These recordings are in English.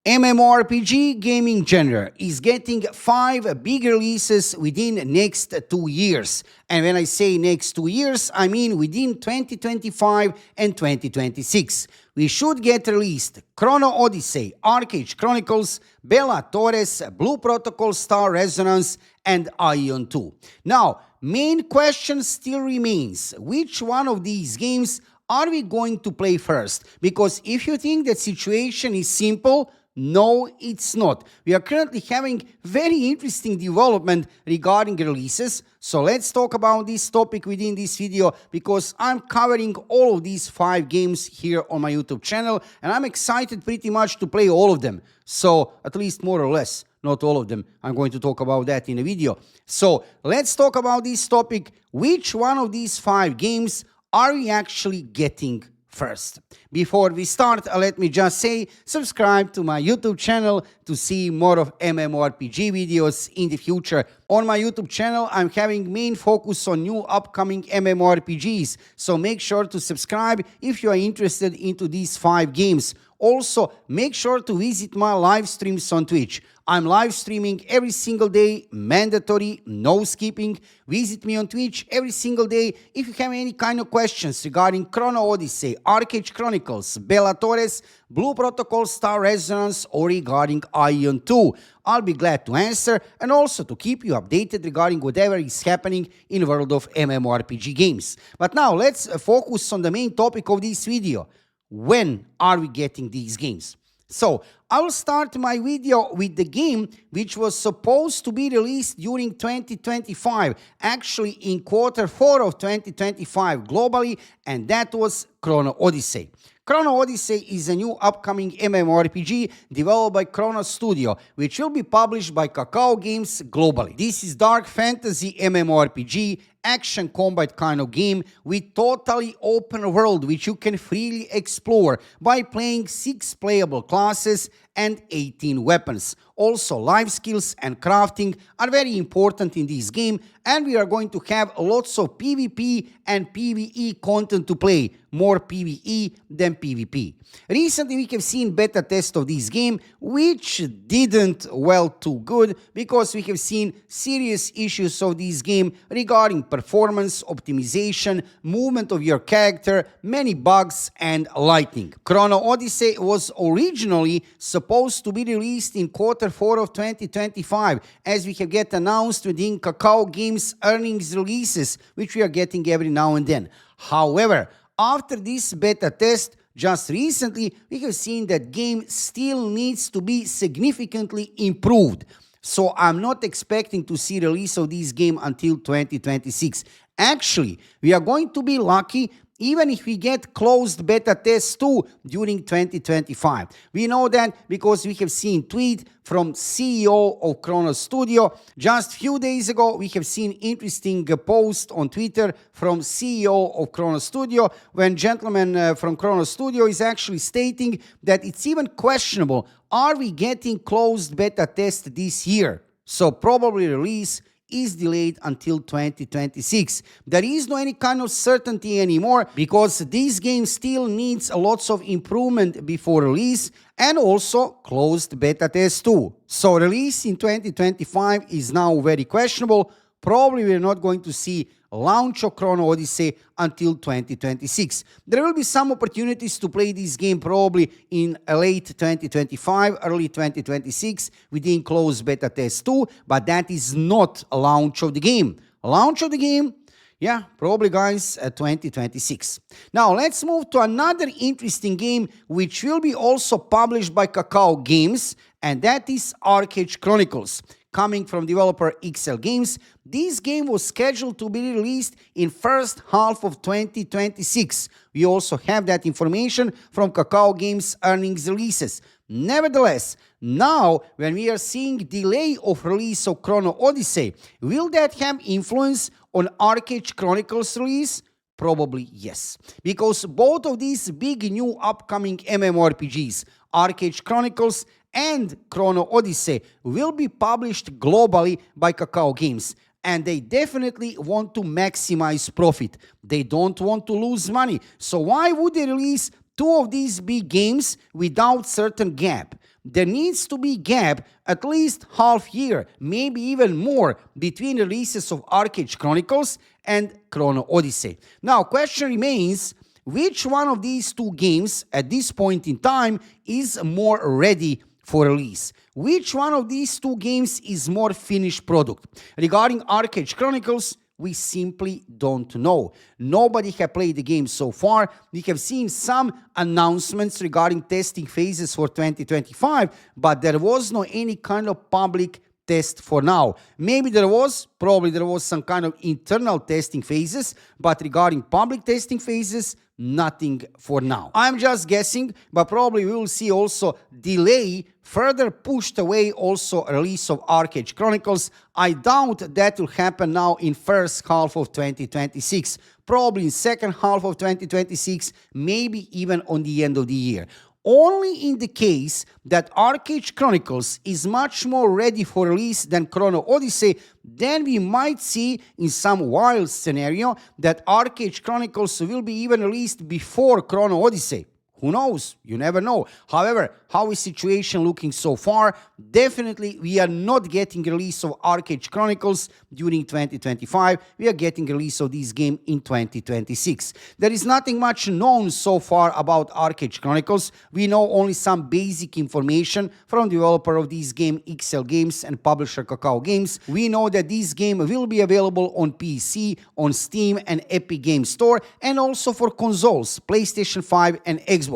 MMORPG gaming genre is getting 5 big releases within next 2 years. And when I say next 2 years, I mean within 2025 and 2026. We should get released Chrono Odyssey, ArcheAge Chronicles, Bellatores, Blue Protocol Star Resonance, and Aion 2. Now, main question still remains, which one of these games are we going to play first? Because if you think that situation is simple, no, it's not. We are currently having very interesting development regarding releases. So let's talk about this topic within this video because I'm covering all of these 5 games here on my YouTube channel and I'm excited pretty much to play all of them. So at least more or less, not all of them. I'm going to talk about that in a video. So let's talk about this topic. Which one of these 5 games are we actually getting first? Before we start, let me just say, subscribe to my YouTube channel to see more of MMORPG videos in the future. On my YouTube channel, I'm having main focus on new upcoming MMORPGs, so make sure to subscribe if you are interested into these 5 games. Also, make sure to visit my live streams on Twitch. I'm live streaming every single day, mandatory, no skipping. Visit me on Twitch every single day if you have any kind of questions regarding Chrono Odyssey, ArcheAge Chronicles, Bellatores, Blue Protocol Star Resonance, or regarding Aion 2. I'll be glad to answer and also to keep you updated regarding whatever is happening in the world of MMORPG games. But now let's focus on the main topic of this video. When are we getting these games? So, I will start my video with the game which was supposed to be released during 2025, actually in Q4 of 2025 globally, and that was Chrono Odyssey. Chrono Odyssey is a new upcoming MMORPG developed by Chrono Studio, which will be published by Kakao Games globally. This is dark fantasy MMORPG, action combat kind of game with totally open world which you can freely explore by playing 6 playable classes and 18 weapons. Also, life skills and crafting are very important in this game, and we are going to have lots of PvP and PvE content to play, more PvE than PvP. Recently, we have seen beta test of this game, which didn't well too good because we have seen serious issues of this game regarding performance, optimization, movement of your character, many bugs, and lightning. Chrono Odyssey was originally supposed to be released in Q4 of 2025, as we have get announced within Kakao Games earnings releases, which we are getting every now and then. However, after this beta test, just recently, we have seen that game still needs to be significantly improved. So I'm not expecting to see release of this game until 2026. Actually, we are going to be lucky even if we get closed beta test 2 during 2025. We know that because we have seen tweet from CEO of Chrono Studio. Just few days ago, we have seen interesting post on Twitter from CEO of Chrono Studio, when gentleman from Chrono Studio is actually stating that it's even questionable, are we getting closed beta test this year? So probably release is delayed until 2026. There is no any kind of certainty anymore because this game still needs lots of improvement before release and also closed beta test 2. So release in 2025 is now very questionable. Probably we're not going to see launch of Chrono Odyssey until 2026. There will be some opportunities to play this game probably in late 2025, early 2026 within closed beta test 2, but that is not a launch of the game. Launch of the game, yeah, probably guys, 2026. Now let's move to another interesting game which will be also published by Kakao Games, and that is ArcheAge Chronicles. Coming from developer XL Games, this game was scheduled to be released in first half of 2026. We also have that information from Kakao Games earnings releases. Nevertheless, now when we are seeing delay of release of Chrono Odyssey, will that have influence on ArcheAge Chronicles release? Probably yes, because both of these big new upcoming MMORPGs, ArcheAge Chronicles and Chrono Odyssey, will be published globally by Kakao Games. And they definitely want to maximize profit. They don't want to lose money. So why would they release two of these big games without certain gap. There needs to be gap at least half year, maybe even more, between releases of ArcheAge Chronicles and Chrono Odyssey. Now, question remains, which one of these two games at this point in time is more ready for release? Which one of these two games is more finished product? Regarding ArcheAge Chronicles, we simply don't know. Nobody has played the game so far. We have seen some announcements regarding testing phases for 2025, but there was no any kind of public test for now. Maybe there was, probably there was some kind of internal testing phases, but regarding public testing phases, nothing for now. I'm just guessing, but probably we will see also delay, further pushed away also release of ArcheAge Chronicles. I doubt that will happen now in first half of 2026, probably in second half of 2026, maybe even on the end of the year. Only in the case that ArcheAge Chronicles is much more ready for release than Chrono Odyssey, then we might see in some wild scenario that ArcheAge Chronicles will be even released before Chrono Odyssey. Who knows? You never know. However, how is situation looking so far? Definitely, we are not getting release of ArcheAge Chronicles during 2025. We are getting release of this game in 2026. There is nothing much known so far about ArcheAge Chronicles. We know only some basic information from developer of this game, XL Games, and publisher Kakao Games. We know that this game will be available on PC, on Steam and Epic Games Store, and also for consoles, PlayStation 5 and Xbox.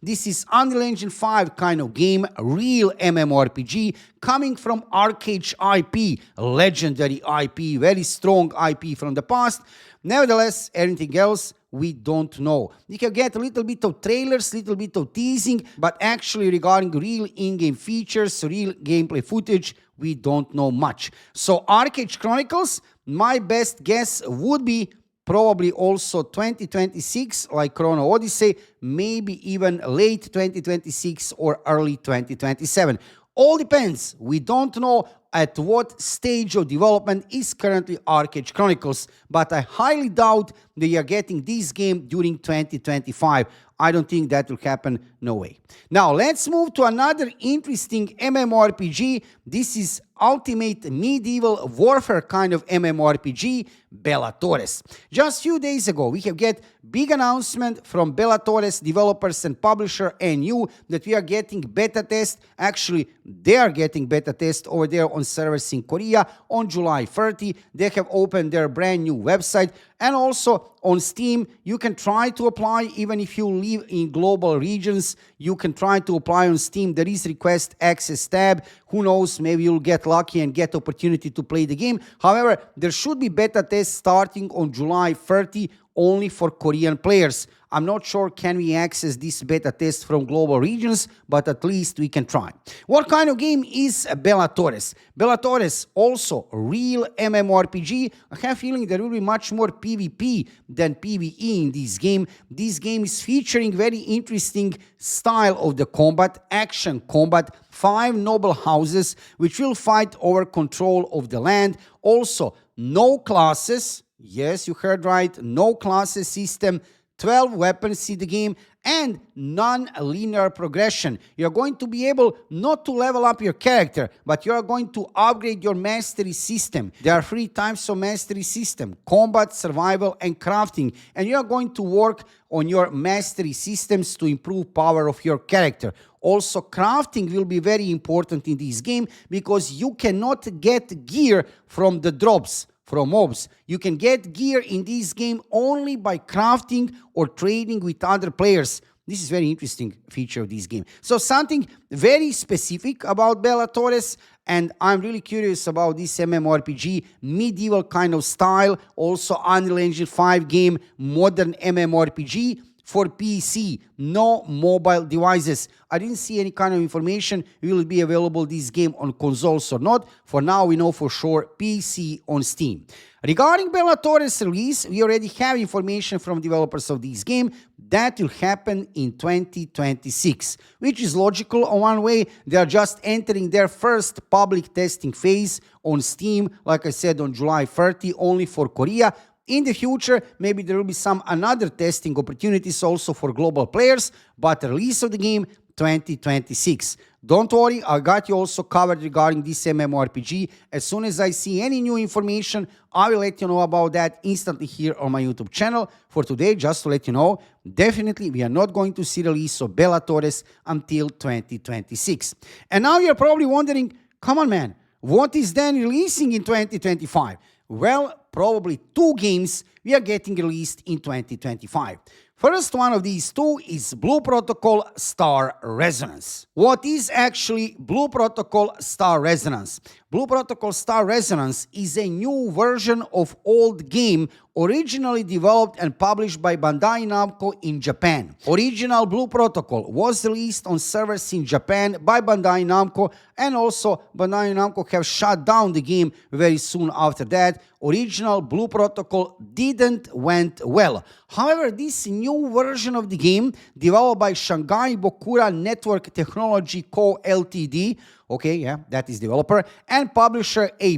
This is Unreal Engine 5 kind of game, real MMORPG, coming from ArcheAge IP, legendary IP, very strong IP from the past. Nevertheless, anything else, we don't know. You can get a little bit of trailers, little bit of teasing, but actually regarding real in-game features, real gameplay footage, we don't know much. So ArcheAge Chronicles, my best guess would be probably also 2026, like Chrono Odyssey, maybe even late 2026 or early 2027. All depends. We don't know at what stage of development is currently ArcheAge Chronicles, but I highly doubt they are getting this game during 2025. I don't think that will happen, no way. Now, let's move to another interesting MMORPG. This is ultimate medieval warfare kind of MMORPG, Bellatores. Just few days ago, we have get big announcement from Bellatores developers and publisher NU that we are getting beta test. Actually, they are getting beta test over there on servers in Korea on July 30. They have opened their brand new website, and also on Steam, you can try to apply even if you live in global regions. You can try to apply on Steam. There is request access tab. Who knows, maybe you'll get lucky and get opportunity to play the game. However, there should be beta tests starting on July 30 only for Korean players. I'm not sure can we access this beta test from global regions, but at least we can try. What kind of game is Bellatores? Bellatores, also a real MMORPG. I have a feeling there will be much more PvP than PvE in this game. This game is featuring very interesting style of the combat, action combat, 5 noble houses which will fight over control of the land. Also, no classes. Yes, you heard right, no classes system, 12 weapons in the game, and non-linear progression. You're going to be able not to level up your character, but you're going to upgrade your mastery system. There are 3 types of mastery system: combat, survival, and crafting. And you're going to work on your mastery systems to improve power of your character. Also, crafting will be very important in this game because you cannot get gear from the drops, from mobs. You can get gear in this game only by crafting or trading with other players. This is very interesting feature of this game. So something very specific about Bellatores, and I'm really curious about this MMORPG, medieval kind of style, also Unreal Engine 5 game, modern MMORPG for PC, no mobile devices. I didn't see any kind of information will it be available this game on consoles or not. For now, we know for sure PC on Steam. Regarding Bellatores release, we already have information from developers of this game that will happen in 2026, which is logical on one way. They are just entering their first public testing phase on Steam, like I said, on July 30, only for Korea. In the future, maybe there will be some another testing opportunities also for global players, but the release of the game 2026. Don't worry, I got you also covered regarding this MMORPG. As soon as I see any new information, I will let you know about that instantly here on my YouTube channel. For today, just to let you know, definitely we are not going to see the release of Bellatores until 2026. And now you're probably wondering, come on man, what is then releasing in 2025? Well, probably 2 games we are getting released in 2025. First one of these 2 is Blue Protocol Star Resonance. What is actually Blue Protocol Star Resonance? Blue Protocol Star Resonance is a new version of old game originally developed and published by Bandai Namco in Japan. Original Blue Protocol was released on servers in Japan by Bandai Namco, and also Bandai Namco have shut down the game very soon after that. Original Blue Protocol didn't went well. However, this new version of the game, developed by Shanghai Bokura Network Technology Co. Ltd., okay, yeah, that is developer, and publisher A+,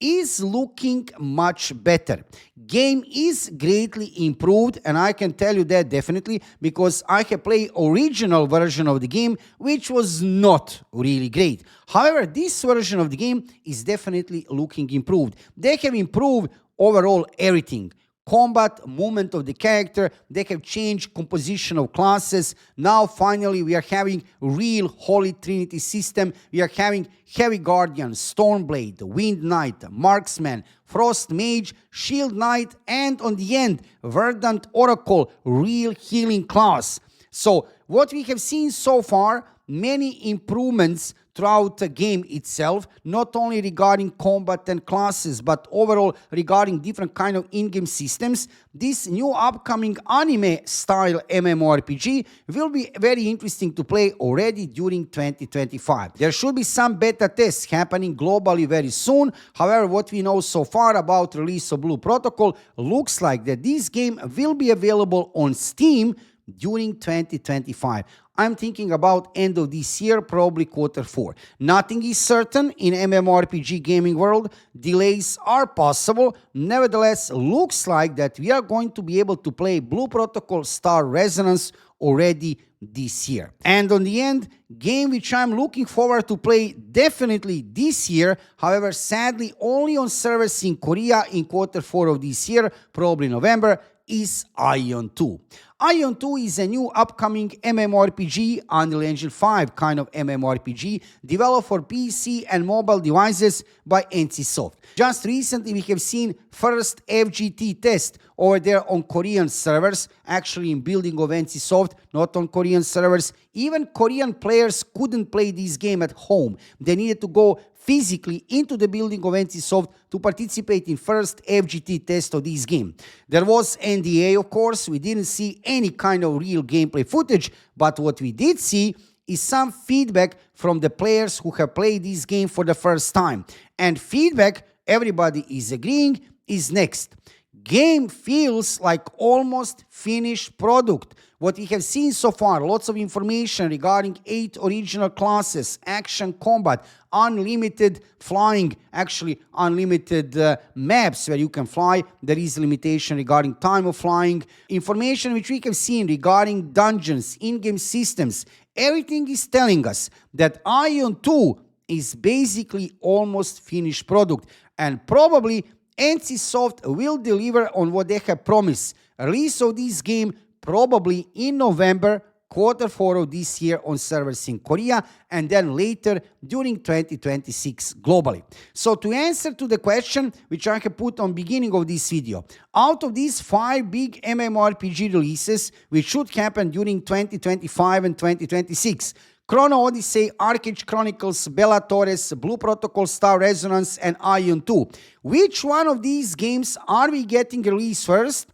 is looking much better. Game is greatly improved, and I can tell you that definitely because I have played original version of the game, which was not really great. However, this version of the game is definitely looking improved. They have improved overall everything. Combat, movement of the character, they have changed composition of classes. Now finally we are having real Holy Trinity system. We are having Heavy Guardian, Stormblade, Wind Knight, Marksman, Frost Mage, Shield Knight, and on the end, Verdant Oracle, real healing class. So what we have seen so far, many improvements throughout the game itself, not only regarding combat and classes, but overall regarding different kind of in-game systems. This new upcoming anime-style MMORPG will be very interesting to play already during 2025. There should be some beta tests happening globally very soon. However, what we know so far about the release of Blue Protocol looks like that this game will be available on Steam during 2025. I'm thinking about end of this year, probably Q4. Nothing is certain in MMORPG gaming world. Delays are possible. Nevertheless, looks like that we are going to be able to play Blue Protocol Star Resonance already this year. And on the end, game which I'm looking forward to play definitely this year, however, sadly only on servers in Korea in Q4 of this year, probably November, is Aion 2. Aion 2 is a new upcoming MMORPG, Unreal Engine 5 kind of MMORPG, developed for PC and mobile devices by NCSoft. Just recently we have seen first FGT test over there on Korean servers, actually in building of NCSoft, not on Korean servers. Even Korean players couldn't play this game at home. They needed to go physically into the building of NCSoft to participate in first FGT test of this game. There was NDA, of course. We didn't see any kind of real gameplay footage, but what we did see is some feedback from the players who have played this game for the first time. And feedback, everybody is agreeing, is next. Game feels like almost finished product. What we have seen so far, lots of information regarding 8 original classes, action combat, unlimited flying, actually unlimited maps where you can fly. There is limitation regarding time of flying. Information which we have seen regarding dungeons, in-game systems. Everything is telling us that Aion 2 is basically almost finished product, and probably NCSoft will deliver on what they have promised. Release of this game probably in November, Q4 of this year on servers in Korea, and then later during 2026 globally. So to answer to the question which I have put on beginning of this video, out of these 5 big MMORPG releases which should happen during 2025 and 2026, Chrono Odyssey, ArcheAge Chronicles, Bellatores, Blue Protocol Star Resonance, and Aion 2. Which one of these games are we getting released first?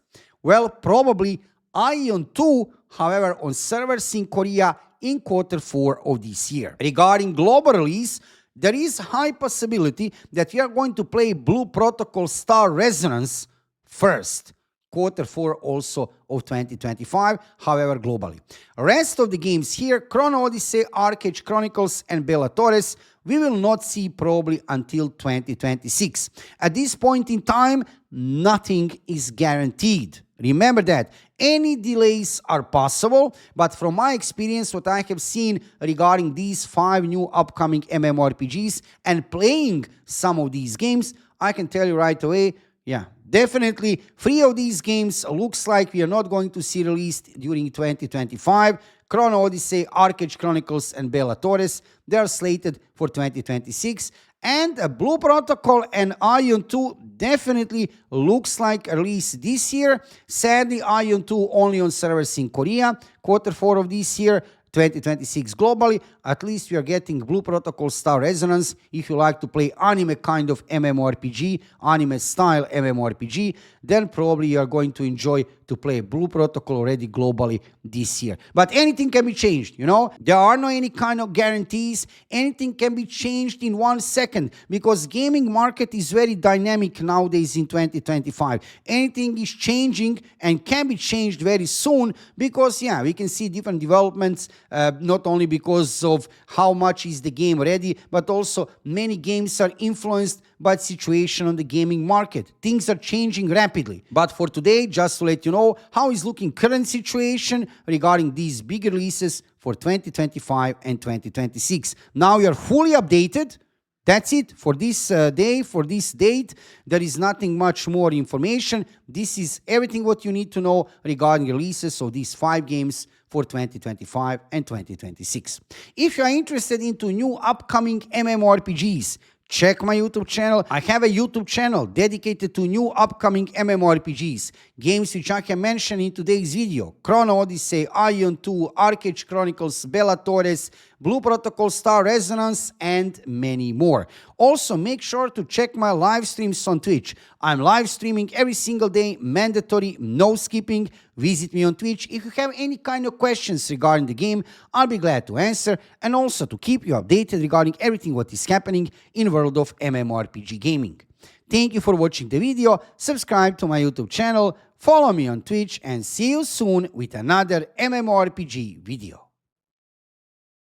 Well, probably Aion 2, however, on servers in Korea in Q4 of this year. Regarding global release, there is high possibility that we are going to play Blue Protocol Star Resonance first. Q4 also of 2025, however globally. Rest of the games here, Chrono Odyssey, ArcheAge Chronicles and Bellatores, we will not see probably until 2026. At this point in time, nothing is guaranteed. Remember that any delays are possible, but from my experience, what I have seen regarding these 5 new upcoming MMORPGs and playing some of these games, I can tell you right away, yeah, definitely 3 of these games looks like we are not going to see released during 2025. Chrono Odyssey, ArcheAge Chronicles and Bellatores, they are slated for 2026. And Blue Protocol and Aion 2 definitely looks like a release this year. Sadly, Aion 2 only on servers in Korea, Q4 of this year, 2026 globally. At least we are getting Blue Protocol Star Resonance. If you like to play anime kind of MMORPG, anime style MMORPG, then probably you are going to enjoy to play Blue Protocol already globally this year. But anything can be changed, you know? There are no any kind of guarantees. Anything can be changed in 1 second because gaming market is very dynamic nowadays in 2025. Anything is changing and can be changed very soon because, yeah, we can see different developments, not only because of how much is the game ready, but also many games are influenced by the situation on the gaming market. Things are changing rapidly. But for today, just to let you know how is looking current situation regarding these big releases for 2025 and 2026. Now you are fully updated. That's it for this day, for this date. There is nothing much more information. This is everything what you need to know regarding releases of these 5 games for 2025 and 2026. If you are interested into new upcoming MMORPGs, check my YouTube channel. I have a YouTube channel dedicated to new upcoming MMORPGs, games which I can mention in today's video. Chrono Odyssey, Aion 2, ArcheAge Chronicles, Bellatores, Blue Protocol Star Resonance, and many more. Also, make sure to check my live streams on Twitch. I'm live streaming every single day, mandatory, no skipping. Visit me on Twitch. If you have any kind of questions regarding the game, I'll be glad to answer, and also to keep you updated regarding everything what is happening in the world of MMORPG gaming. Thank you for watching the video, subscribe to my YouTube channel, follow me on Twitch, and see you soon with another MMORPG video.